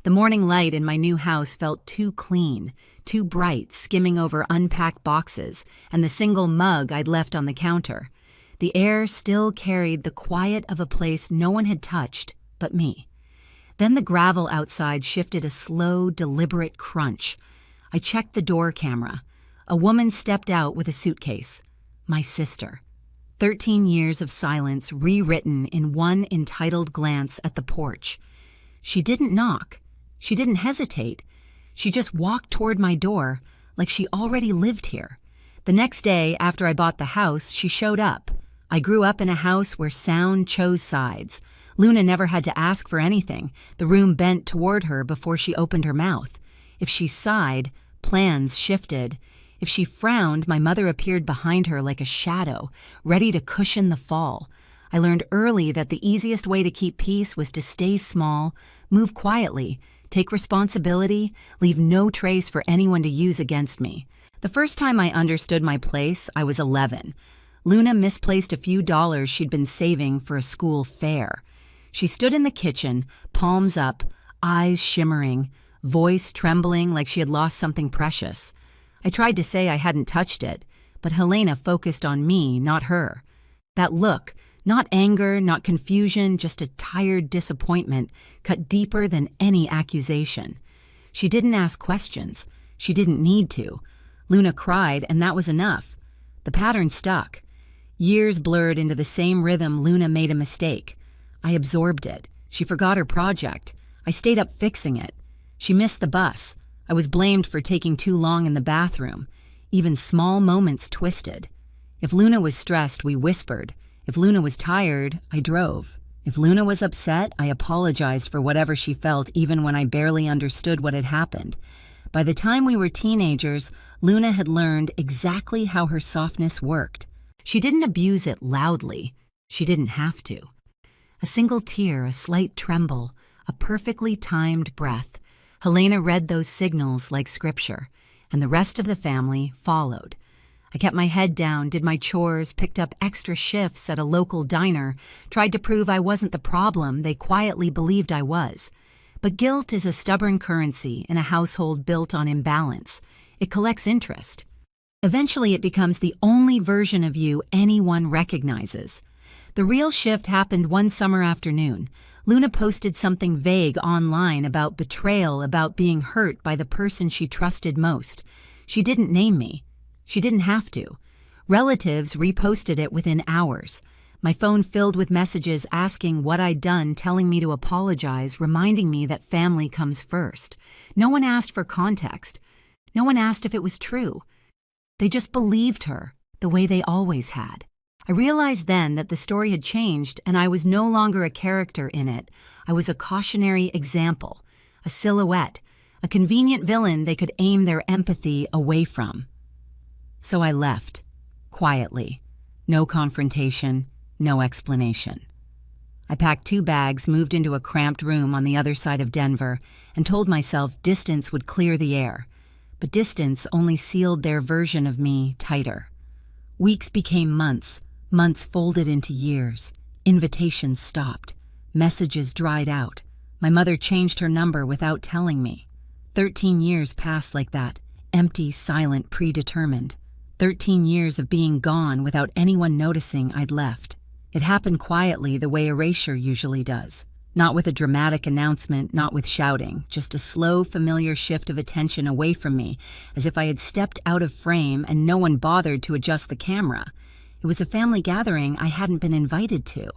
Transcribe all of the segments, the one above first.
The morning light in my new house felt too clean, too bright, skimming over unpacked boxes and the single mug I'd left on the counter. The air still carried the quiet of a place no one had touched but me. Then the gravel outside shifted a slow, deliberate crunch. I checked the door camera. A woman stepped out with a suitcase. My sister. 13 years of silence rewritten in one entitled glance at the porch. She didn't knock. She didn't hesitate. She just walked toward my door like she already lived here. The next day, after I bought the house, she showed up. I grew up in a house where sound chose sides. Luna never had to ask for anything. The room bent toward her before she opened her mouth. If she sighed, plans shifted. If she frowned, my mother appeared behind her like a shadow, ready to cushion the fall. I learned early that the easiest way to keep peace was to stay small, move quietly, take responsibility, leave no trace for anyone to use against me. The first time I understood my place, I was 11. Luna misplaced a few dollars she'd been saving for a school fair. She stood in the kitchen, palms up, eyes shimmering, voice trembling like she had lost something precious. I tried to say I hadn't touched it, but Helena focused on me, not her. That look, not anger, not confusion, just a tired disappointment, cut deeper than any accusation. She didn't ask questions. She didn't need to. Luna cried, and that was enough. The pattern stuck. Years blurred into the same rhythm. Luna made a mistake. I absorbed it. She forgot her project. I stayed up fixing it. She missed the bus. I was blamed for taking too long in the bathroom. Even small moments twisted. If Luna was stressed, we whispered. If Luna was tired, I drove. If Luna was upset, I apologized for whatever she felt, even when I barely understood what had happened. By the time we were teenagers, Luna had learned exactly how her softness worked. She didn't abuse it loudly. She didn't have to. A single tear, a slight tremble, a perfectly timed breath. Helena read those signals like scripture, and the rest of the family followed. I kept my head down, did my chores, picked up extra shifts at a local diner, tried to prove I wasn't the problem they quietly believed I was. But guilt is a stubborn currency in a household built on imbalance. It collects interest. Eventually, it becomes the only version of you anyone recognizes. The real shift happened one summer afternoon. Luna posted something vague online about betrayal, about being hurt by the person she trusted most. She didn't name me. She didn't have to. Relatives reposted it within hours. My phone filled with messages asking what I'd done, telling me to apologize, reminding me that family comes first. No one asked for context. No one asked if it was true. They just believed her, the way they always had. I realized then that the story had changed, and I was no longer a character in it. I was a cautionary example, a silhouette, a convenient villain they could aim their empathy away from. So I left, quietly. No confrontation, no explanation. I packed 2 bags, moved into a cramped room on the other side of Denver, and told myself distance would clear the air. But distance only sealed their version of me tighter. Weeks became months, months folded into years. Invitations stopped. Messages dried out. My mother changed her number without telling me. 13 years passed like that, empty, silent, predetermined. 13 years of being gone without anyone noticing I'd left. It happened quietly the way erasure usually does. Not with a dramatic announcement, not with shouting, just a slow, familiar shift of attention away from me, as if I had stepped out of frame and no one bothered to adjust the camera. It was a family gathering I hadn't been invited to.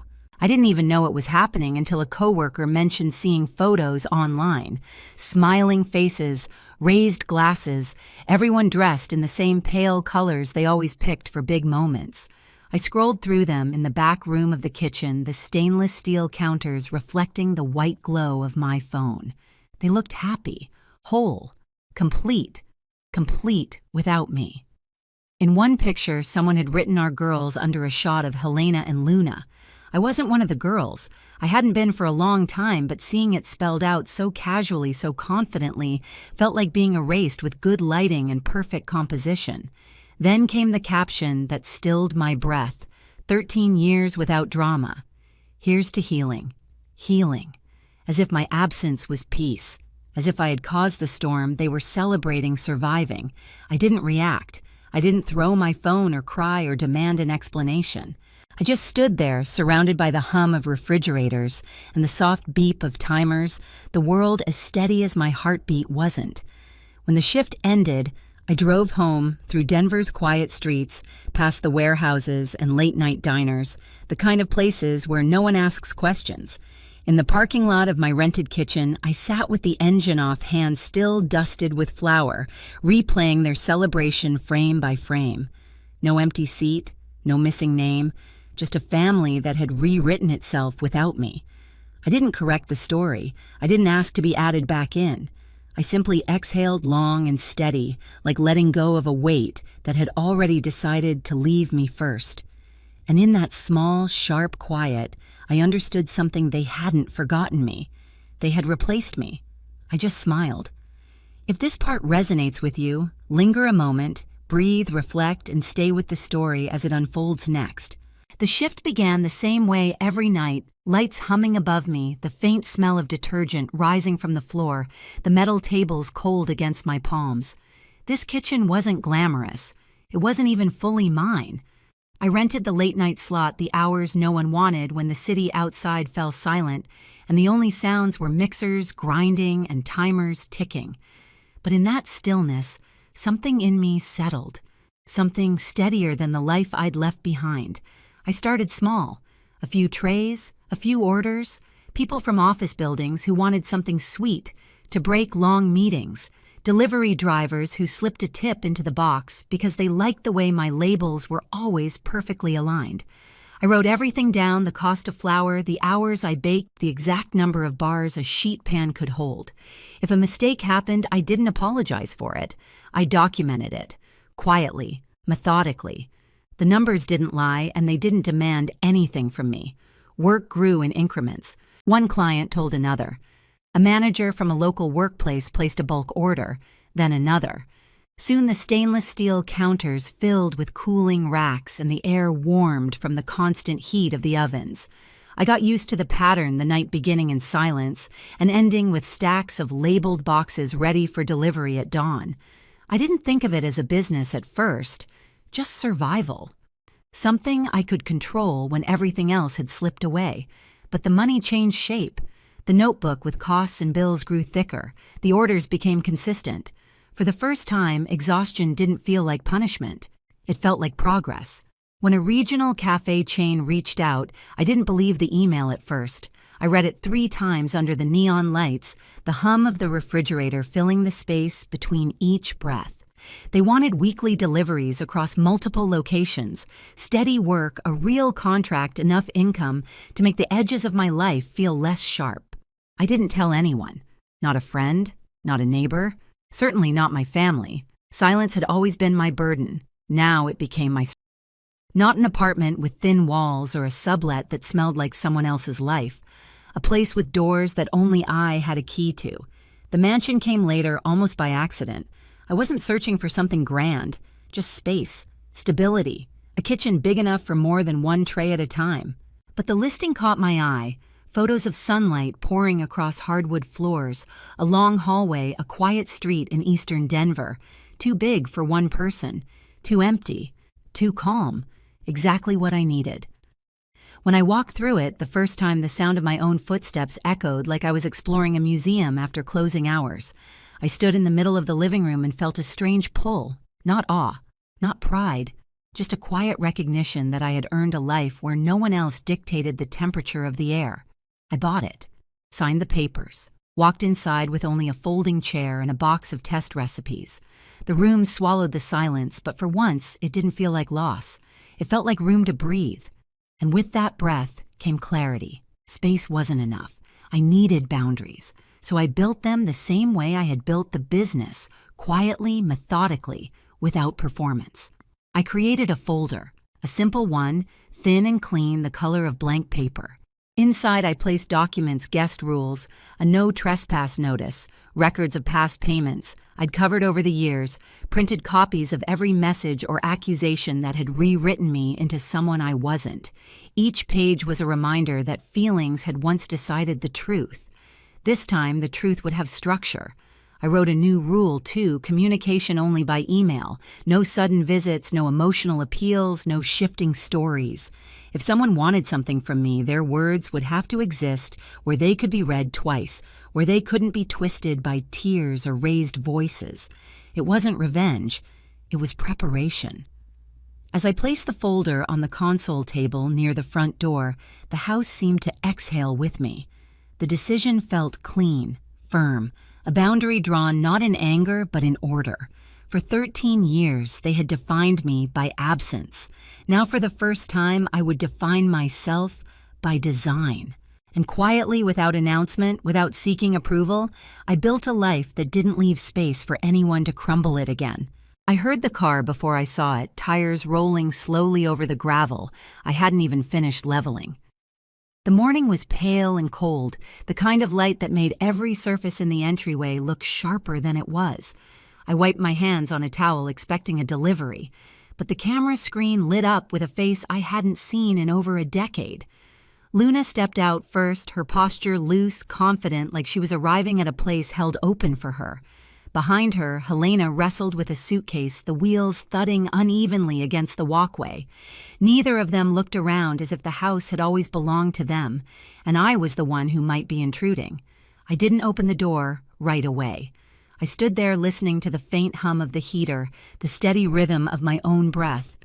I didn't even know it was happening until a coworker mentioned seeing photos online. Smiling faces, raised glasses, everyone dressed in the same pale colors they always picked for big moments. I scrolled through them in the back room of the kitchen, the stainless steel counters reflecting the white glow of my phone. They looked happy, whole, complete without me. In one picture, someone had written our girls under a shot of Helena and Luna. I wasn't one of the girls. I hadn't been for a long time, but seeing it spelled out so casually, so confidently, felt like being erased with good lighting and perfect composition. Then came the caption that stilled my breath. 13 years without drama. Here's to healing. Healing. As if my absence was peace. As if I had caused the storm, they were celebrating surviving. I didn't react. I didn't throw my phone or cry or demand an explanation. I just stood there, surrounded by the hum of refrigerators and the soft beep of timers, the world as steady as my heartbeat wasn't. When the shift ended, I drove home through Denver's quiet streets, past the warehouses and late-night diners, the kind of places where no one asks questions. In the parking lot of my rented kitchen, I sat with the engine off, hands still dusted with flour, replaying their celebration frame by frame. No empty seat, no missing name, just a family that had rewritten itself without me. I didn't correct the story. I didn't ask to be added back in. I simply exhaled long and steady, like letting go of a weight that had already decided to leave me first. And in that small, sharp quiet, I understood something: they hadn't forgotten me. They had replaced me. I just smiled. If this part resonates with you, linger a moment, breathe, reflect, and stay with the story as it unfolds next. The shift began the same way every night, lights humming above me, the faint smell of detergent rising from the floor, the metal tables cold against my palms. This kitchen wasn't glamorous. It wasn't even fully mine. I rented the late-night slot the hours no one wanted when the city outside fell silent, and the only sounds were mixers grinding and timers ticking. But in that stillness, something in me settled, something steadier than the life I'd left behind. I started small. A few trays, a few orders, people from office buildings who wanted something sweet to break long meetings, delivery drivers who slipped a tip into the box because they liked the way my labels were always perfectly aligned. I wrote everything down: the cost of flour, the hours I baked, the exact number of bars a sheet pan could hold. If a mistake happened, I didn't apologize for it. I documented it, quietly, methodically. The numbers didn't lie, and they didn't demand anything from me. Work grew in increments. One client told another. A manager from a local workplace placed a bulk order, then another. Soon the stainless steel counters filled with cooling racks and the air warmed from the constant heat of the ovens. I got used to the pattern, the night beginning in silence and ending with stacks of labeled boxes ready for delivery at dawn. I didn't think of it as a business at first, just survival. Something I could control when everything else had slipped away. But the money changed shape. The notebook with costs and bills grew thicker. The orders became consistent. For the first time, exhaustion didn't feel like punishment. It felt like progress. When a regional cafe chain reached out, I didn't believe the email at first. I read it 3 times under the neon lights, the hum of the refrigerator filling the space between each breath. They wanted weekly deliveries across multiple locations, steady work, a real contract, enough income to make the edges of my life feel less sharp. I didn't tell anyone. Not a friend, not a neighbor, certainly not my family. Silence had always been my burden. Now it became my strength. Not an apartment with thin walls or a sublet that smelled like someone else's life. A place with doors that only I had a key to. The mansion came later, almost by accident. I wasn't searching for something grand, just space, stability, a kitchen big enough for more than one tray at a time. But the listing caught my eye. Photos of sunlight pouring across hardwood floors, a long hallway, a quiet street in eastern Denver. Too big for one person, too empty, too calm, exactly what I needed. When I walked through it, the first time, the sound of my own footsteps echoed like I was exploring a museum after closing hours. I stood in the middle of the living room and felt a strange pull, not awe, not pride, just a quiet recognition that I had earned a life where no one else dictated the temperature of the air. I bought it, signed the papers, walked inside with only a folding chair and a box of test recipes. The room swallowed the silence, but for once it didn't feel like loss. It felt like room to breathe. And with that breath came clarity. Space wasn't enough. I needed boundaries. So I built them the same way I had built the business, quietly, methodically, without performance. I created a folder, a simple one, thin and clean, the color of blank paper. Inside, I placed documents, guest rules, a no trespass notice, records of past payments I'd covered over the years, printed copies of every message or accusation that had rewritten me into someone I wasn't. Each page was a reminder that feelings had once decided the truth. This time, the truth would have structure. I wrote a new rule, too: communication only by email. No sudden visits, no emotional appeals, no shifting stories. If someone wanted something from me, their words would have to exist where they could be read twice, where they couldn't be twisted by tears or raised voices. It wasn't revenge. It was preparation. As I placed the folder on the console table near the front door, the house seemed to exhale with me. The decision felt clean, firm, a boundary drawn not in anger but in order. For 13 years, they had defined me by absence. Now for the first time, I would define myself by design. And quietly, without announcement, without seeking approval, I built a life that didn't leave space for anyone to crumble it again. I heard the car before I saw it, tires rolling slowly over the gravel. I hadn't even finished leveling. The morning was pale and cold, the kind of light that made every surface in the entryway look sharper than it was. I wiped my hands on a towel, expecting a delivery, but the camera screen lit up with a face I hadn't seen in over a decade. Luna stepped out first, her posture loose, confident, like she was arriving at a place held open for her. Behind her, Helena wrestled with a suitcase, the wheels thudding unevenly against the walkway. Neither of them looked around, as if the house had always belonged to them, and I was the one who might be intruding. I didn't open the door right away. I stood there listening to the faint hum of the heater, the steady rhythm of my own breath.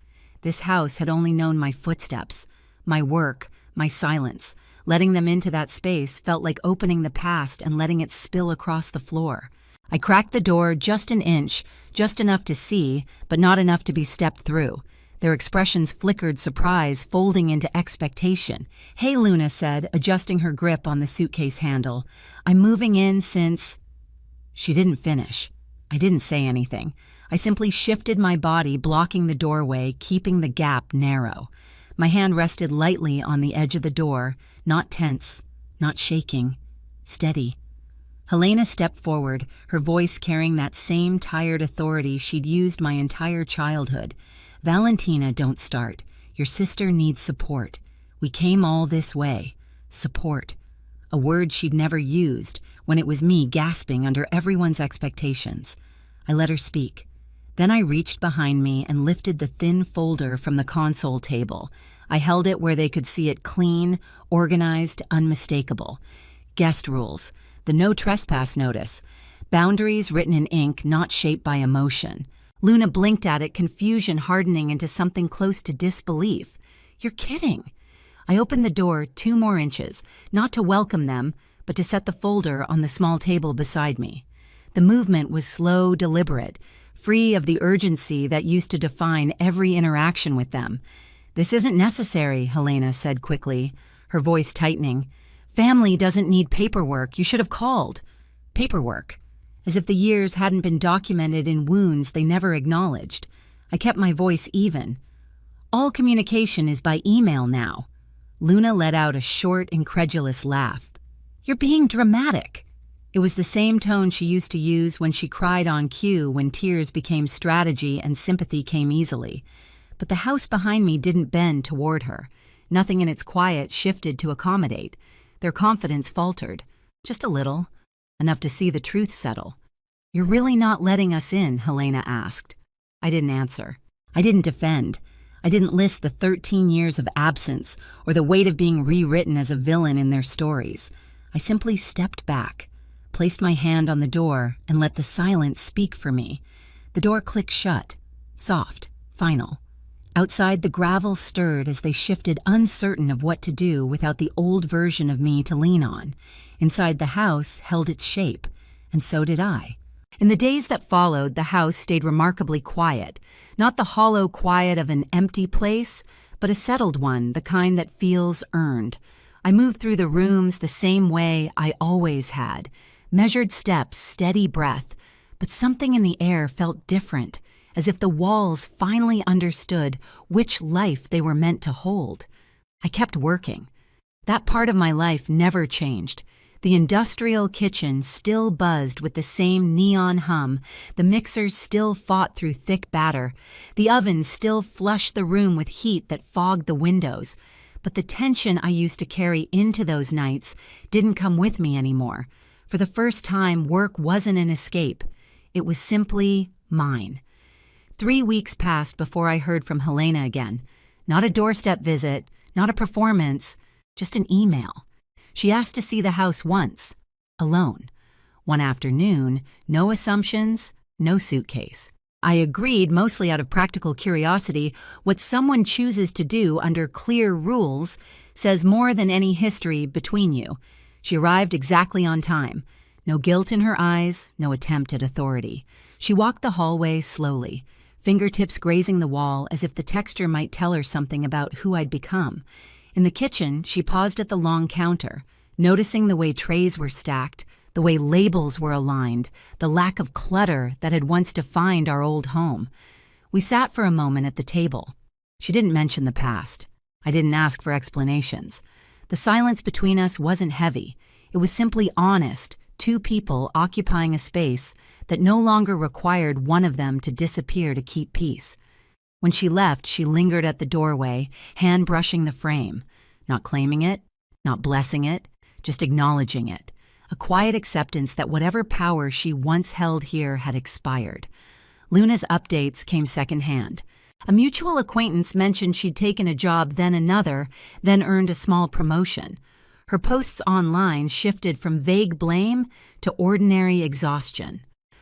This house had only known my footsteps, my work, my silence. Letting them into that space felt like opening the past and letting it spill across the floor. I cracked the door just an inch, just enough to see, but not enough to be stepped through. Their expressions flickered surprise, folding into expectation. "Hey," Luna said, adjusting her grip on the suitcase handle. "I'm moving in since—" She didn't finish. I didn't say anything. I simply shifted my body, blocking the doorway, keeping the gap narrow. My hand rested lightly on the edge of the door, not tense, not shaking, steady. Helena stepped forward, her voice carrying that same tired authority she'd used my entire childhood. "Valentina, don't start. Your sister needs support. We came all this way. Support." A word she'd never used when it was me gasping under everyone's expectations. I let her speak. Then I reached behind me and lifted the thin folder from the console table. I held it where they could see it, clean, organized, unmistakable. Guest rules. The no trespass notice. Boundaries written in ink, not shaped by emotion. Luna blinked at it, confusion hardening into something close to disbelief. "You're kidding." I opened the door 2 more inches, not to welcome them, but to set the folder on the small table beside me. The movement was slow, deliberate, free of the urgency that used to define every interaction with them. "This isn't necessary," Helena said quickly, her voice tightening. "Family doesn't need paperwork. You should have called." Paperwork. As if the years hadn't been documented in wounds they never acknowledged. I kept my voice even. "All communication is by email now." Luna let out a short, incredulous laugh. "You're being dramatic." It was the same tone she used to use when she cried on cue, when tears became strategy and sympathy came easily. But the house behind me didn't bend toward her. Nothing in its quiet shifted to accommodate. Their confidence faltered, just a little, enough to see the truth settle. "You're really not letting us in?" Helena asked. I didn't answer. I didn't defend. I didn't list the 13 years of absence or the weight of being rewritten as a villain in their stories. I simply stepped back, placed my hand on the door, and let the silence speak for me. The door clicked shut, soft, final. Outside, the gravel stirred as they shifted, uncertain of what to do without the old version of me to lean on. Inside, the house held its shape, and so did I. In the days that followed, the house stayed remarkably quiet. Not the hollow quiet of an empty place, but a settled one, the kind that feels earned. I moved through the rooms the same way I always had. Measured steps, steady breath. But something in the air felt different, as if the walls finally understood which life they were meant to hold. I kept working. That part of my life never changed. The industrial kitchen still buzzed with the same neon hum, the mixers still fought through thick batter, the oven still flushed the room with heat that fogged the windows. But the tension I used to carry into those nights didn't come with me anymore. For the first time, work wasn't an escape. It was simply mine. 3 weeks passed before I heard from Helena again. Not a doorstep visit, not a performance, just an email. She asked to see the house once, alone. One afternoon, no assumptions, no suitcase. I agreed, mostly out of practical curiosity. What someone chooses to do under clear rules says more than any history between you. She arrived exactly on time. No guilt in her eyes, no attempt at authority. She walked the hallway slowly, fingertips grazing the wall as if the texture might tell her something about who I'd become. In the kitchen, she paused at the long counter, noticing the way trays were stacked, the way labels were aligned, the lack of clutter that had once defined our old home. We sat for a moment at the table. She didn't mention the past. I didn't ask for explanations. The silence between us wasn't heavy. It was simply honest, two people occupying a space that no longer required one of them to disappear to keep peace. When she left, she lingered at the doorway, hand brushing the frame, not claiming it, not blessing it, just acknowledging it. A quiet acceptance that whatever power she once held here had expired. Luna's updates came secondhand. A mutual acquaintance mentioned she'd taken a job, then another, then earned a small promotion. Her posts online shifted from vague blame to ordinary exhaustion.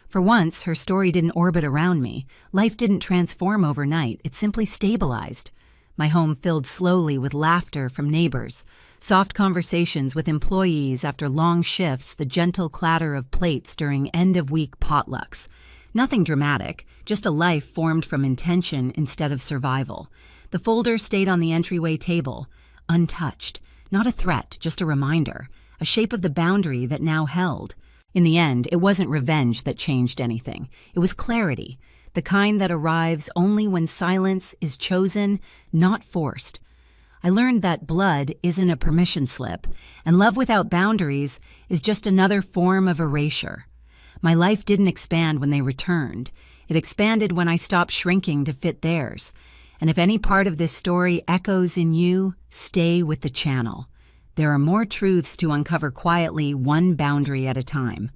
For once, her story didn't orbit around me. Life didn't transform overnight. It simply stabilized. My home filled slowly with laughter from neighbors, soft conversations with employees after long shifts, the gentle clatter of plates during end-of-week potlucks. Nothing dramatic, just a life formed from intention instead of survival. The folder stayed on the entryway table, untouched. Not a threat, just a reminder, a shape of the boundary that now held. In the end, it wasn't revenge that changed anything. It was clarity, the kind that arrives only when silence is chosen, not forced. I learned that blood isn't a permission slip, and love without boundaries is just another form of erasure. My life didn't expand when they returned. It expanded when I stopped shrinking to fit theirs. And if any part of this story echoes in you, stay with the channel. There are more truths to uncover quietly, one boundary at a time.